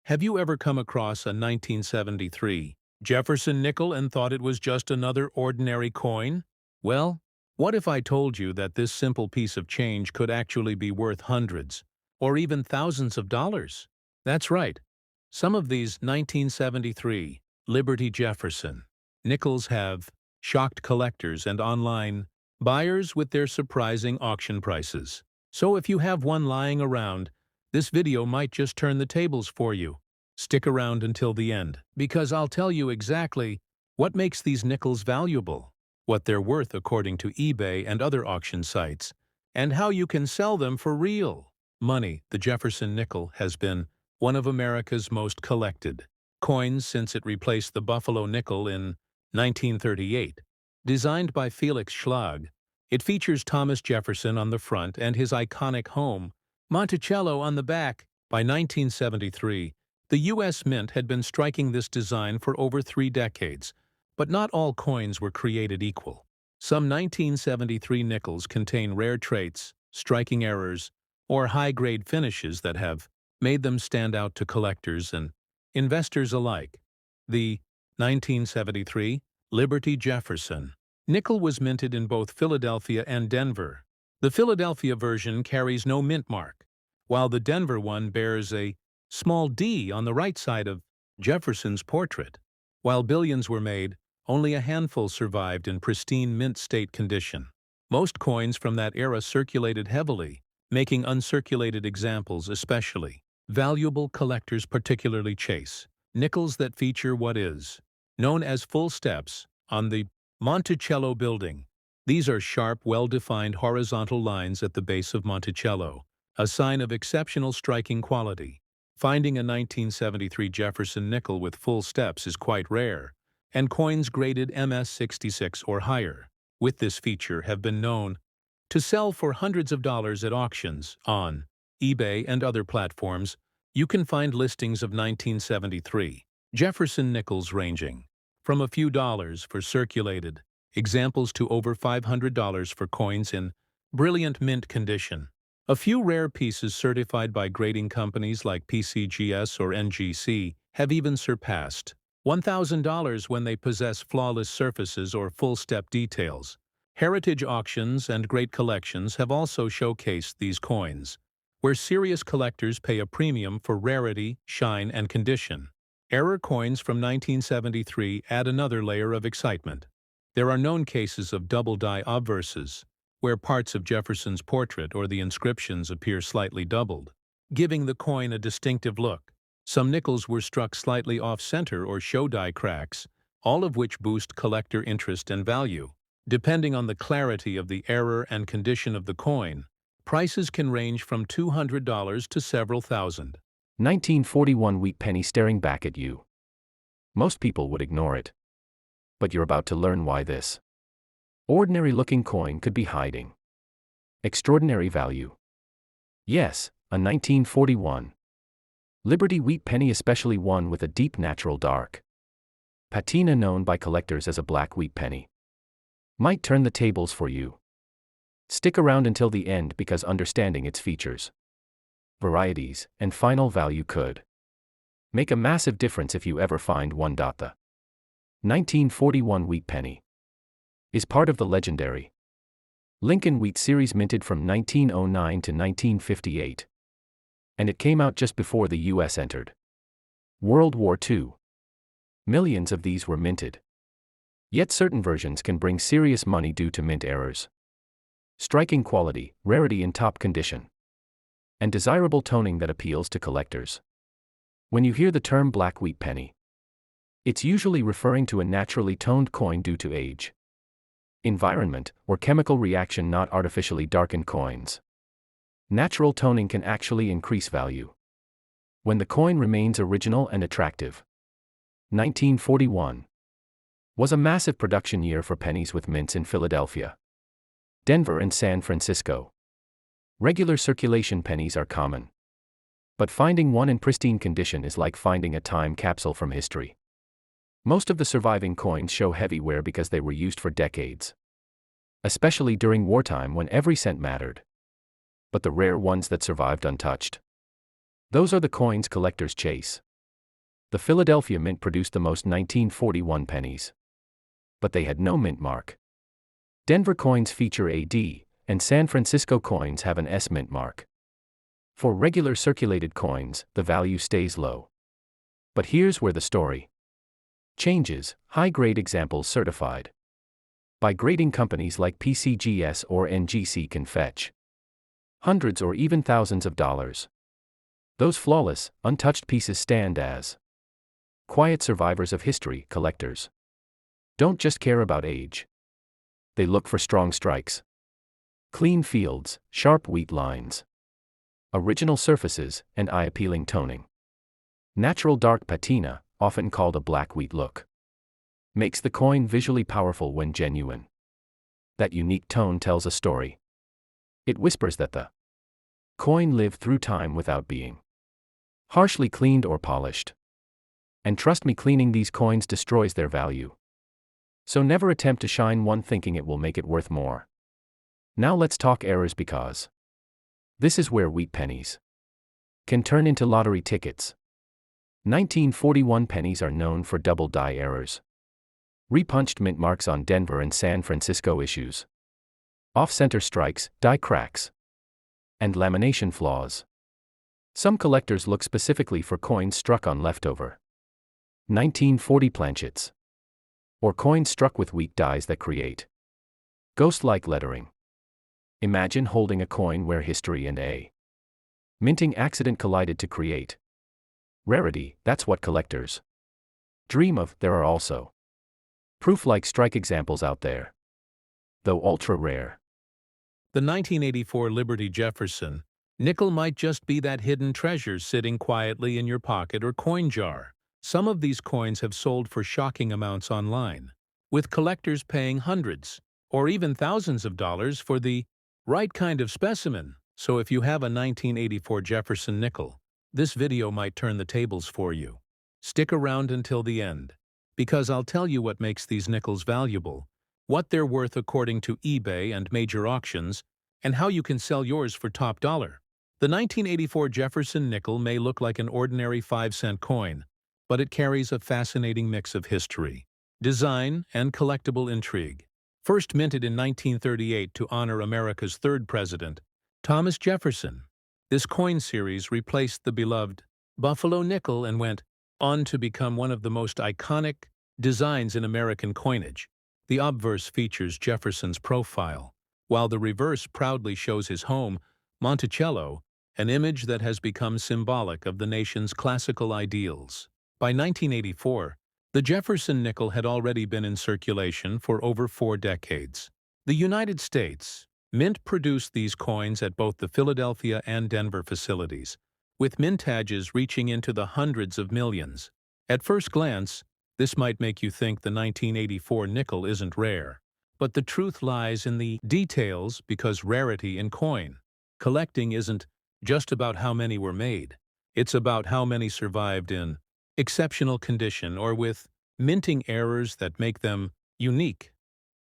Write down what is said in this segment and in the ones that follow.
Have you ever come across a 1973 Jefferson nickel and thought it was just another ordinary coin? Well, what if I told you that this simple piece of change could actually be worth hundreds, or even thousands of dollars? That's right. Some of these 1973 Liberty Jefferson nickels have shocked collectors and online buyers with their surprising auction prices. So if you have one lying around, this video might just turn the tables for you. Stick around until the end, because I'll tell you exactly what makes these nickels valuable, what they're worth according to eBay and other auction sites, and how you can sell them for real money. The Jefferson nickel has been one of America's most collected coins since it replaced the Buffalo nickel in 1938. Designed by Felix Schlag, it features Thomas Jefferson on the front and his iconic home, Monticello, on the back. By 1973, the U.S. Mint had been striking this design for over 3 decades, but not all coins were created equal. Some 1973 nickels contain rare traits, striking errors, or high-grade finishes that have made them stand out to collectors and investors alike. The 1973 Liberty Jefferson nickel was minted in both Philadelphia and Denver. The Philadelphia version carries no mint mark, while the Denver one bears a small D on the right side of Jefferson's portrait. While billions were made, only a handful survived in pristine mint state condition. Most coins from that era circulated heavily, making uncirculated examples especially valuable. Collectors particularly chase nickels that feature what is known as full steps on the Monticello building. These are sharp, well-defined horizontal lines at the base of Monticello, a sign of exceptional striking quality. Finding a 1973 Jefferson nickel with full steps is quite rare, and coins graded MS-66 or higher with this feature have been known to sell for hundreds of dollars at auctions. On eBay and other platforms, you can find listings of 1973 Jefferson nickels ranging from a few dollars for circulated examples to over $500 for coins in brilliant mint condition. A few rare pieces certified by grading companies like PCGS or NGC have even surpassed $1,000 when they possess flawless surfaces or full-step details. Heritage auctions and great collections have also showcased these coins, where serious collectors pay a premium for rarity, shine, and condition. Error coins from 1973 add another layer of excitement. There are known cases of double-die obverses, where parts of Jefferson's portrait or the inscriptions appear slightly doubled, giving the coin a distinctive look. Some nickels were struck slightly off-center or show die cracks, all of which boost collector interest and value. Depending on the clarity of the error and condition of the coin, prices can range from $200 to several thousand. 1941 wheat penny staring back at you. Most people would ignore it. But you're about to learn why this ordinary-looking coin could be hiding extraordinary value. Yes, a 1941 Liberty wheat penny, especially one with a deep natural dark patina known by collectors as a black wheat penny, might turn the tables for you. Stick around until the end because understanding its features, varieties, and final value could make a massive difference if you ever find one. The 1941 wheat penny is part of the legendary Lincoln Wheat series minted from 1909 to 1958. And it came out just before the U.S. entered World War II. Millions of these were minted. Yet certain versions can bring serious money due to mint errors, striking quality, rarity in top condition, and desirable toning that appeals to collectors. When you hear the term black wheat penny, it's usually referring to a naturally toned coin due to age, environment, or chemical reaction, not artificially darkened coins. Natural toning can actually increase value when the coin remains original and attractive. 1941 was a massive production year for pennies with mints in Philadelphia, Denver, and San Francisco. Regular circulation pennies are common, but finding one in pristine condition is like finding a time capsule from history. Most of the surviving coins show heavy wear because they were used for decades, especially during wartime when every cent mattered. But the rare ones that survived untouched, those are the coins collectors chase. The Philadelphia Mint produced the most 1941 pennies. But they had no mint mark. Denver coins feature a D, and San Francisco coins have an S mint mark. For regular circulated coins, the value stays low. But here's where the story changes: high-grade examples certified by grading companies like PCGS or NGC can fetch hundreds or even thousands of dollars. Those flawless, untouched pieces stand as quiet survivors of history. Collectors don't just care about age. They look for strong strikes, clean fields, sharp wheat lines, original surfaces, and eye-appealing toning. Natural dark patina, often called a black wheat look, makes the coin visually powerful when genuine. That unique tone tells a story. It whispers that the coin lived through time without being harshly cleaned or polished. And trust me, cleaning these coins destroys their value. So never attempt to shine one thinking it will make it worth more. Now let's talk errors, because this is where wheat pennies can turn into lottery tickets. 1941 pennies are known for double die errors. Repunched mint marks on Denver and San Francisco issues. Off-center strikes, die cracks, and lamination flaws. Some collectors look specifically for coins struck on leftover 1940 planchets, or coins struck with weak dies that create ghost-like lettering. Imagine holding a coin where history and a minting accident collided to create rarity. That's what collectors dream of. There are also proof-like strike examples out there, though ultra-rare. The 1984 Liberty Jefferson nickel might just be that hidden treasure sitting quietly in your pocket or coin jar. Some of these coins have sold for shocking amounts online, with collectors paying hundreds or even thousands of dollars for the right kind of specimen. So if you have a 1984 Jefferson nickel, this video might turn the tables for you. Stick around until the end, because I'll tell you what makes these nickels valuable, what they're worth according to eBay and major auctions, and how you can sell yours for top dollar. The 1984 Jefferson nickel may look like an ordinary 5-cent coin, but it carries a fascinating mix of history, design, and collectible intrigue. First minted in 1938 to honor America's third president, Thomas Jefferson, this coin series replaced the beloved Buffalo nickel and went on to become one of the most iconic designs in American coinage. The obverse features Jefferson's profile, while the reverse proudly shows his home, Monticello, an image that has become symbolic of the nation's classical ideals. By 1984, the Jefferson nickel had already been in circulation for over 4 decades. The United States Mint produced these coins at both the Philadelphia and Denver facilities, with mintages reaching into the hundreds of millions. At first glance, this might make you think the 1984 nickel isn't rare, but the truth lies in the details, because rarity in coin collecting isn't just about how many were made. It's about how many survived in exceptional condition or with minting errors that make them unique.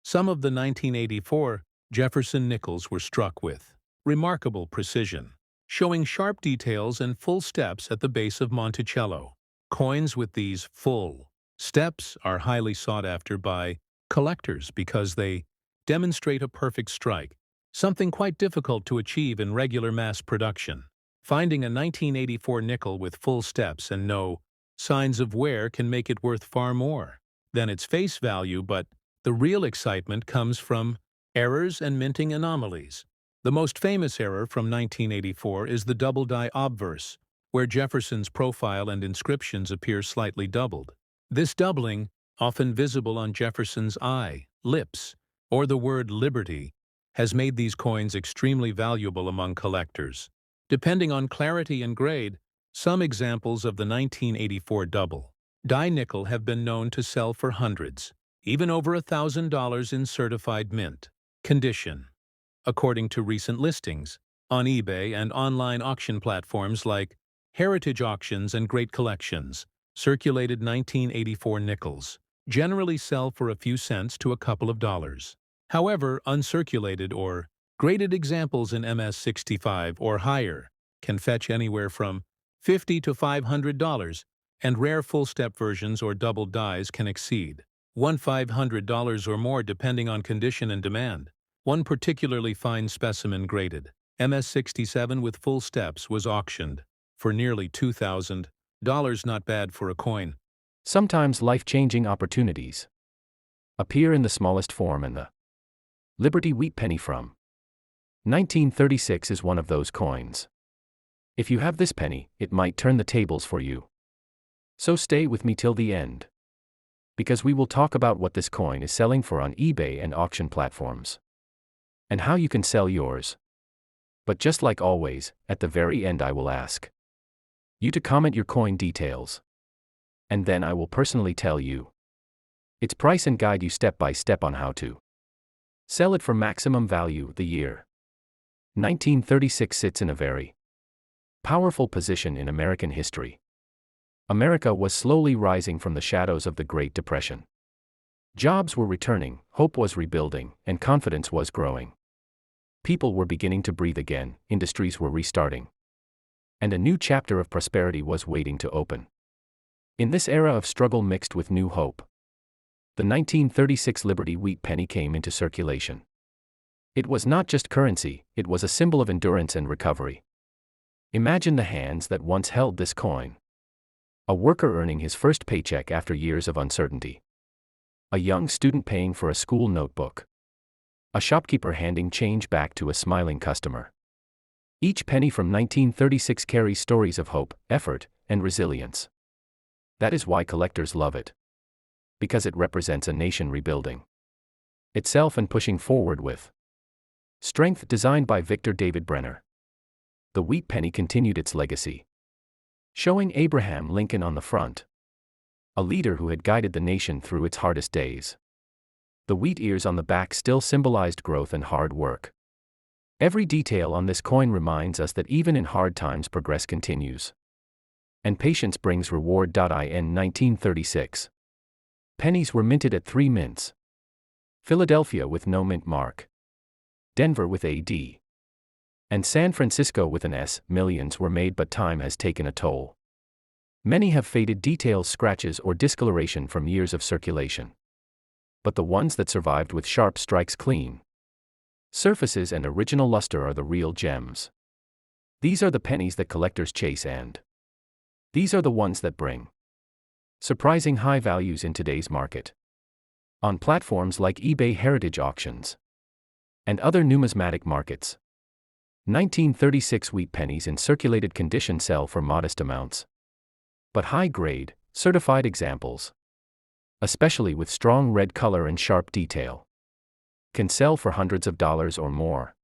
Some of the 1984 Jefferson nickels were struck with remarkable precision, showing sharp details and full steps at the base of Monticello. Coins with these full steps are highly sought after by collectors because they demonstrate a perfect strike, something quite difficult to achieve in regular mass production. Finding a 1984 nickel with full steps and no signs of wear can make it worth far more than its face value, but the real excitement comes from errors and minting anomalies. The most famous error from 1984 is the double die obverse, where Jefferson's profile and inscriptions appear slightly doubled. This doubling, often visible on Jefferson's eye, lips, or the word liberty, has made these coins extremely valuable among collectors. Depending on clarity and grade, some examples of the 1984 double die nickel have been known to sell for hundreds, even over $1,000 in certified mint condition, according to recent listings on eBay and online auction platforms like Heritage Auctions and Great Collections. Circulated 1984 nickels generally sell for a few cents to a couple of dollars. However, uncirculated or graded examples in MS-65 or higher can fetch anywhere from $50 to $500, and rare full-step versions or double dies can exceed $1,500 or more depending on condition and demand. One particularly fine specimen graded MS-67 with full steps was auctioned for nearly $2,000, not bad for a coin. Sometimes life-changing opportunities appear in the smallest form, and the Liberty Wheat Penny from 1936 is one of those coins. If you have this penny, it might turn the tables for you. So stay with me till the end, because we will talk about what this coin is selling for on eBay and auction platforms, and how you can sell yours. But just like always, at the very end I will ask you to comment your coin details, and then I will personally tell you its price and guide you step by step on how to sell it for maximum value. The year 1936 sits in a very powerful position in American history. America was slowly rising from the shadows of the Great Depression. Jobs were returning, hope was rebuilding, and confidence was growing. People were beginning to breathe again, industries were restarting, and a new chapter of prosperity was waiting to open. In this era of struggle mixed with new hope, the 1936 Liberty Wheat Penny came into circulation. It was not just currency, it was a symbol of endurance and recovery. Imagine the hands that once held this coin. A worker earning his first paycheck after years of uncertainty. A young student paying for a school notebook. A shopkeeper handing change back to a smiling customer. Each penny from 1936 carries stories of hope, effort, and resilience. That is why collectors love it. Because it represents a nation rebuilding itself and pushing forward with strength. Designed by Victor David Brenner, the wheat penny continued its legacy, showing Abraham Lincoln on the front, a leader who had guided the nation through its hardest days. The wheat ears on the back still symbolized growth and hard work. Every detail on this coin reminds us that even in hard times progress continues, and patience brings reward. In 1936, pennies were minted at 3 mints. Philadelphia with no mint mark, Denver with a D, and San Francisco with an S. Millions were made, but time has taken a toll. Many have faded details, scratches, or discoloration from years of circulation. But the ones that survived with sharp strikes, clean surfaces, and original luster are the real gems. These are the pennies that collectors chase, and these are the ones that bring surprising high values in today's market. On platforms like eBay, heritage auctions, and other numismatic markets, 1936 wheat pennies in circulated condition sell for modest amounts. But high-grade, certified examples, especially with strong red color and sharp detail, can sell for hundreds of dollars or more.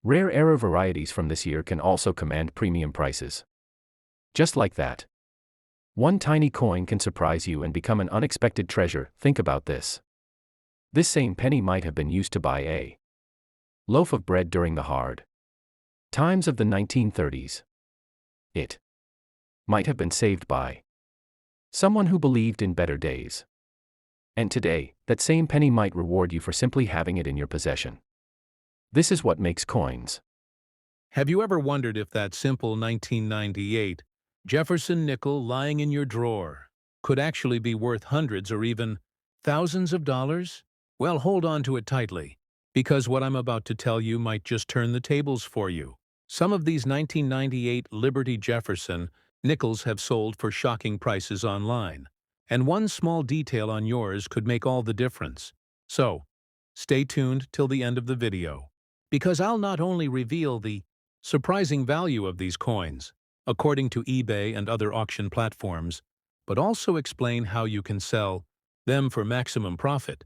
Rare era varieties from this year can also command premium prices. Just like that, one tiny coin can surprise you and become an unexpected treasure. Think about this. This same penny might have been used to buy a loaf of bread during the hard times of the 1930s. It might have been saved by someone who believed in better days. And today, that same penny might reward you for simply having it in your possession. This is what makes coins. Have you ever wondered if that simple 1998 Jefferson nickel lying in your drawer could actually be worth hundreds or even thousands of dollars? Well, hold on to it tightly, because what I'm about to tell you might just turn the tables for you. Some of these 1998 Liberty Jefferson nickels have sold for shocking prices online, and one small detail on yours could make all the difference. So, stay tuned till the end of the video, because I'll not only reveal the surprising value of these coins, according to eBay and other auction platforms, but also explain how you can sell them for maximum profit.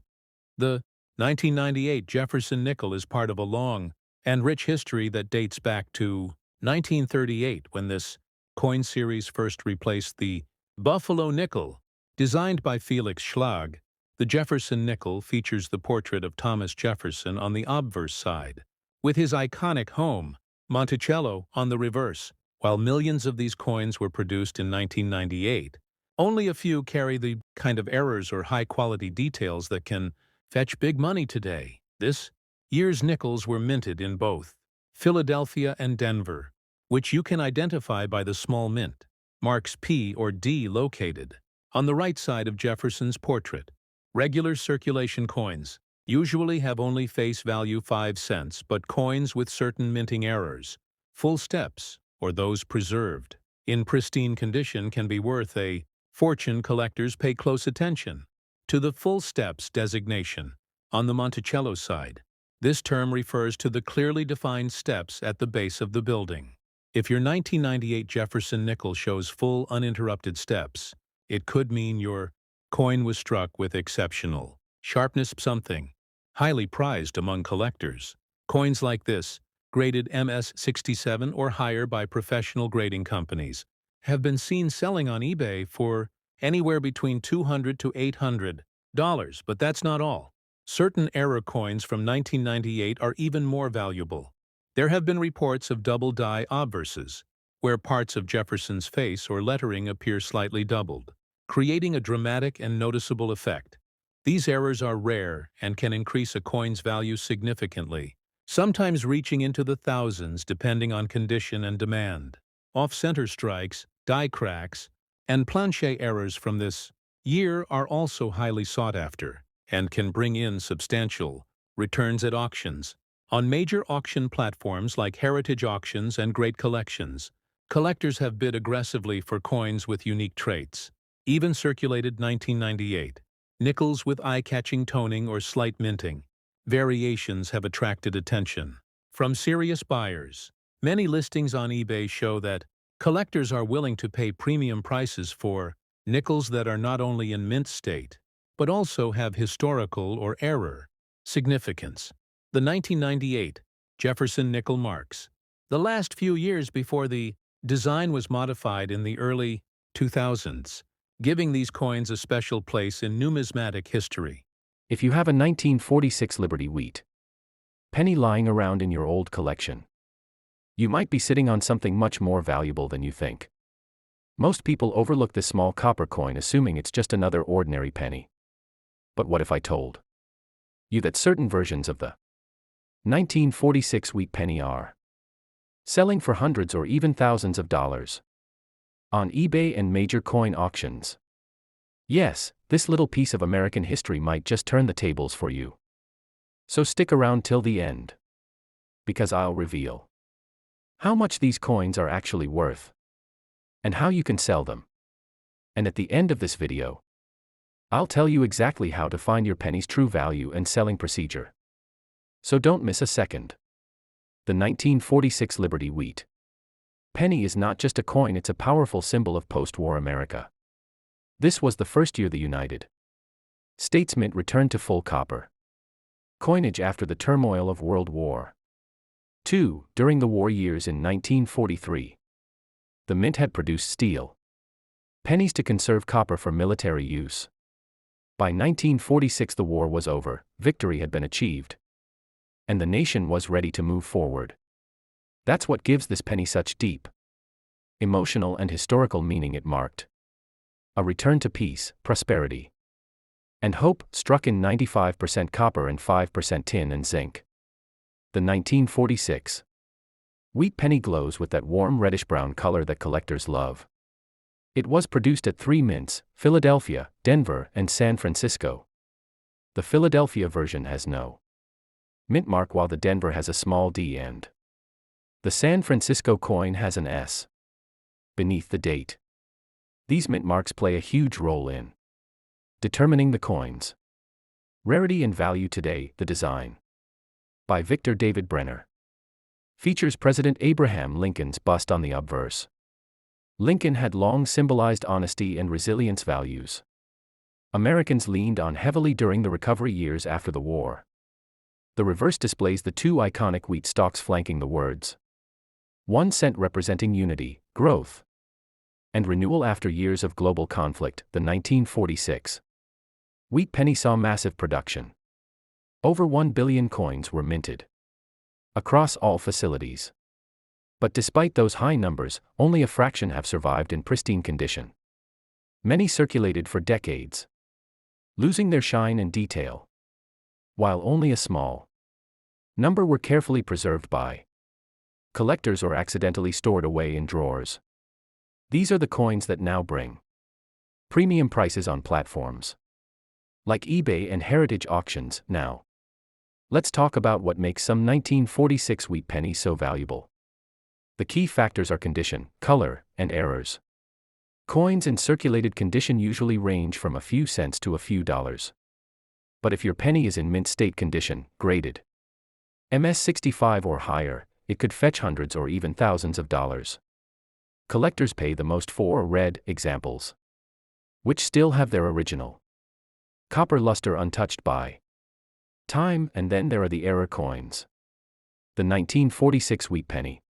The 1998 Jefferson nickel is part of a long and rich history that dates back to 1938, when this coin series first replaced the Buffalo nickel. Designed by Felix Schlag, the Jefferson nickel features the portrait of Thomas Jefferson on the obverse side, with his iconic home, Monticello, on the reverse. While millions of these coins were produced in 1998, only a few carry the kind of errors or high-quality details that can fetch big money today. This year's nickels were minted in both Philadelphia and Denver, which you can identify by the small mint. marks P or D located. On the right side of Jefferson's portrait, regular circulation coins usually have only face value 5 cents, but coins with certain minting errors, full steps, or those preserved in pristine condition can be worth a fortune. Collectors pay close attention to the full steps designation on the Monticello side. This term refers to the clearly defined steps at the base of the building. If your 1998 Jefferson nickel shows full uninterrupted steps, it could mean your coin was struck with exceptional sharpness, something highly prized among collectors. Coins like this, graded MS-67 or higher by professional grading companies, have been seen selling on eBay for anywhere between $200 to $800. But that's not all. Certain error coins from 1998 are even more valuable. There have been reports of double die obverses, where parts of Jefferson's face or lettering appear slightly doubled, creating a dramatic and noticeable effect. These errors are rare and can increase a coin's value significantly, sometimes reaching into the thousands depending on condition and demand. Off-center strikes, die cracks, and planche errors from this year are also highly sought after and can bring in substantial returns at auctions. On major auction platforms like heritage auctions and great collections, collectors have bid aggressively for coins with unique traits. Even circulated 1998 nickels with eye-catching toning or slight minting variations have attracted attention from serious buyers. Many listings on eBay show that collectors are willing to pay premium prices for nickels that are not only in mint state, but also have historical or error significance. The 1998 Jefferson nickel marks the last few years before the design was modified in the early 2000s, giving these coins a special place in numismatic history. If you have a 1946 Liberty Wheat penny lying around in your old collection, you might be sitting on something much more valuable than you think. Most people overlook this small copper coin, assuming it's just another ordinary penny. But what if I told you that certain versions of the 1946 wheat penny are selling for hundreds or even thousands of dollars on eBay and major coin auctions? Yes, this little piece of American history might just turn the tables for you. So stick around till the end, because I'll reveal how much these coins are actually worth and how you can sell them. And at the end of this video, I'll tell you exactly how to find your penny's true value and selling procedure. So don't miss a second. The 1946 Liberty Wheat penny is not just a coin, it's a powerful symbol of post-war America. This was the first year the United States Mint returned to full copper coinage after the turmoil of World War II. During the war years in 1943, the mint had produced steel pennies to conserve copper for military use. By 1946 the war was over, victory had been achieved, and the nation was ready to move forward. That's what gives this penny such deep emotional and historical meaning. It marked a return to peace, prosperity, and hope, struck in 95% copper and 5% tin and zinc. The 1946 wheat penny glows with that warm reddish-brown color that collectors love. It was produced at 3 mints, Philadelphia, Denver, and San Francisco. The Philadelphia version has no mint mark, while the Denver has a small D and the San Francisco coin has an S beneath the date. These mint marks play a huge role in determining the coin's rarity and value today. The design, by Victor David Brenner, features President Abraham Lincoln's bust on the obverse. Lincoln had long symbolized honesty and resilience values Americans leaned on heavily during the recovery years after the war. The reverse displays the 2 iconic wheat stalks flanking the words 1 cent, representing unity, growth, and renewal after years of global conflict. The 1946 wheat penny saw massive production. Over 1 billion coins were minted across all facilities. But despite those high numbers, only a fraction have survived in pristine condition. Many circulated for decades, losing their shine and detail, while only a small number were carefully preserved by collectors or accidentally stored away in drawers. These are the coins that now bring premium prices on platforms like eBay and heritage auctions. Now, let's talk about what makes some 1946 wheat pennies so valuable. The key factors are condition, color, and errors. Coins in circulated condition usually range from a few cents to a few dollars. But if your penny is in mint state condition, graded MS-65 or higher, it could fetch hundreds or even thousands of dollars. Collectors pay the most for red examples, which still have their original copper luster untouched by time, and then there are the error coins. The 1946 wheat penny.